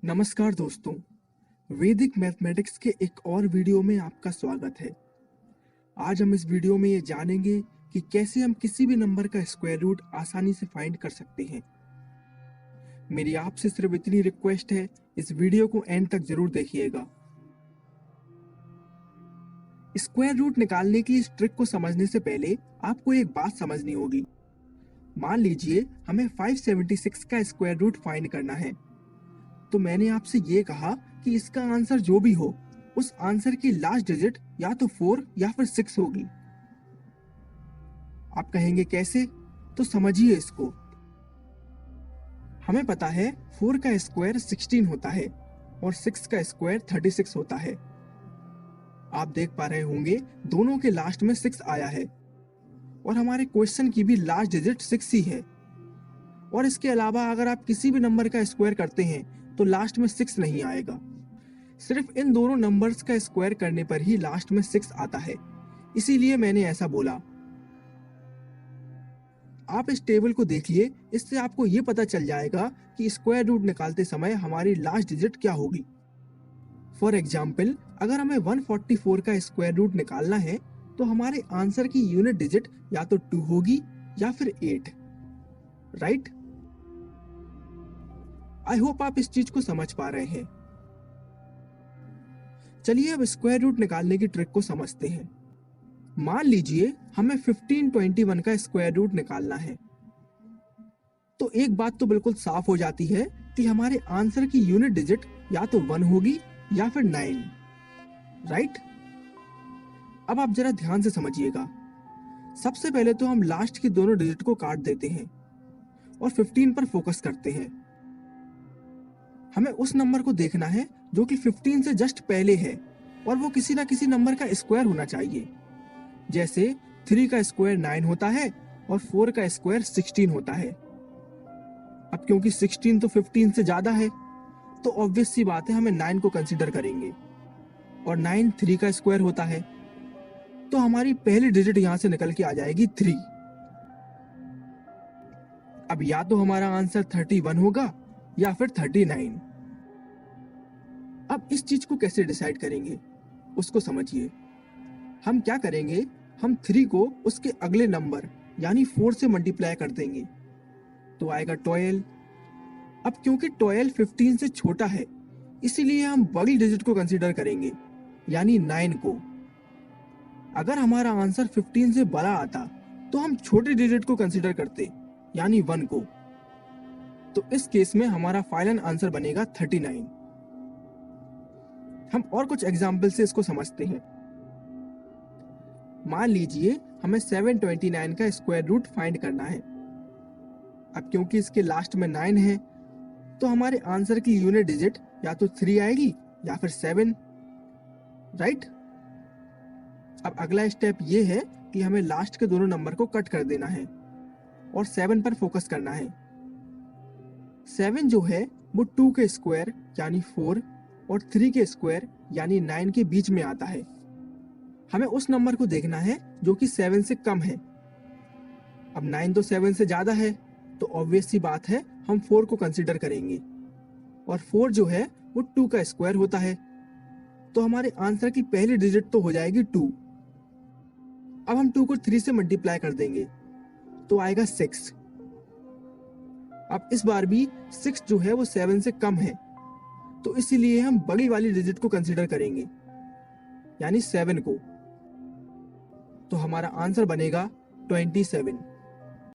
नमस्कार दोस्तों, वैदिक मैथमेटिक्स के एक और वीडियो में आपका स्वागत है। आज हम इस वीडियो में ये जानेंगे कि कैसे हम किसी भी नंबर का स्क्वायर रूट आसानी से फाइंड कर सकते हैं। मेरी आपसे सिर्फ इतनी रिक्वेस्ट है, इस वीडियो को एंड तक जरूर देखिएगा। स्क्वायर रूट निकालने की इस ट्रिक को समझने से पहले आपको एक बात समझनी होगी। मान लीजिए हमें 576 का स्क्वायर रूट फाइंड करना है, तो मैंने आपसे ये कहा कि इसका आंसर जो भी हो, उस आंसर की लास्ट डिजिट या तो 4 या फिर 6 होगी। आप कहेंगे कैसे? तो समझिए इसको। हमें पता है 4 का स्क्वायर 16 होता है और 6 का स्क्वायर 36 होता है। आप देख पा रहे होंगे दोनों के लास्ट में 6 आया है और हमारे क्वेश्चन की भी लास्ट डिजिट 6 ही है। और इसके अलावा अगर आप किसी भी नंबर का स्क्वायर करते हैं तो लास्ट में 6 नहीं आएगा। सिर्फ इन दोनों नंबर्स का स्क्वायर करने पर ही लास्ट में 6 आता है, इसीलिए मैंने ऐसा बोला। आप इस टेबल को देखिए, इससे आपको ये पता चल जाएगा कि स्क्वायर रूट निकालते समय हमारी लास्ट डिजिट क्या होगी। फॉर एग्जाम्पल, अगर हमें 144 का स्क्वायर रूट निकालना है तो हमारे आंसर की यूनिट डिजिट या तो 2 होगी या फिर 8, राइट? आई होप आप इस चीज को समझ पा रहे हैं। चलिए अब स्क्वायर रूट निकालने की ट्रिक को समझते हैं। मान लीजिए हमें 1521 का स्क्वायर रूट निकालना है, तो एक बात तो बिल्कुल साफ हो जाती है कि हमारे आंसर की यूनिट डिजिट या तो 1 होगी या फिर 9, राइट? अब आप जरा ध्यान से समझिएगा। सबसे पहले तो हम लास्ट की दोनों डिजिट को काट देते हैं और 15 पर फोकस करते हैं। हमें उस नंबर को देखना है जो कि 15 से जस्ट पहले है और वो किसी ना किसी नंबर का स्क्वायर होना चाहिए। जैसे 3 का स्क्वायर 9 होता है और 4 का स्क्वायर 16 होता है। अब क्योंकि 16 तो 15 से ज्यादा है, तो ऑब्वियस सी बात है हमें 9 को कंसीडर करेंगे और 9 3 का स्क्वायर होता है, तो हमारी पहली डिजिट यहां से निकल के आ जाएगी 3। अब या तो हमारा आंसर 31 होगा या फिर 39। अब इस चीज को कैसे डिसाइड करेंगे उसको समझिए। हम क्या करेंगे, हम 3 को उसके अगले नंबर यानी 4 से मल्टीप्लाई कर देंगे तो आएगा 12। अब क्योंकि 12 15 से छोटा है, इसीलिए हम बड़ी डिजिट को कंसीडर करेंगे यानी 9 को। अगर हमारा आंसर 15 से बड़ा आता तो हम छोटी डिजिट को कंसीडर करते यानी 1 को। तो इस केस में हमारा फाइनल आंसर बनेगा 39। हम और कुछ एग्जाम्पल से इसको समझते हैं। मान लीजिए हमें 729 का स्क्वायर रूट फाइंड करना है। अब क्योंकि इसके लास्ट में 9 है, तो हमारे आंसर की यूनिट डिजिट या तो 3 आएगी या फिर 7, राइट? अब अगला स्टेप ये है कि हमें लास्ट के दोनों नंबर को कट कर देना है और 7 पर फोकस करना है। 7 जो है वो 2 के स्क्वायर यानी 4 और 3 के स्क्वायर यानी 9 के बीच में आता है। हमें उस नंबर को देखना है जो कि 7 से कम है। अब 9 तो 7 से ज्यादा है, तो ऑब्वियस सी बात है हम 4 को कंसीडर करेंगे और 4 जो है वो 2 का स्क्वायर होता है, तो हमारे आंसर की पहली डिजिट तो हो जाएगी 2। अब हम 2 को 3 से मल्टीप्लाई कर देंगे तो आएगा 6। अब इस बार भी 6 जो है वो 7 से कम है, तो इसीलिए हम बड़ी वाली डिजिट को कंसीडर करेंगे यानी 7 को। तो हमारा आंसर बनेगा 27।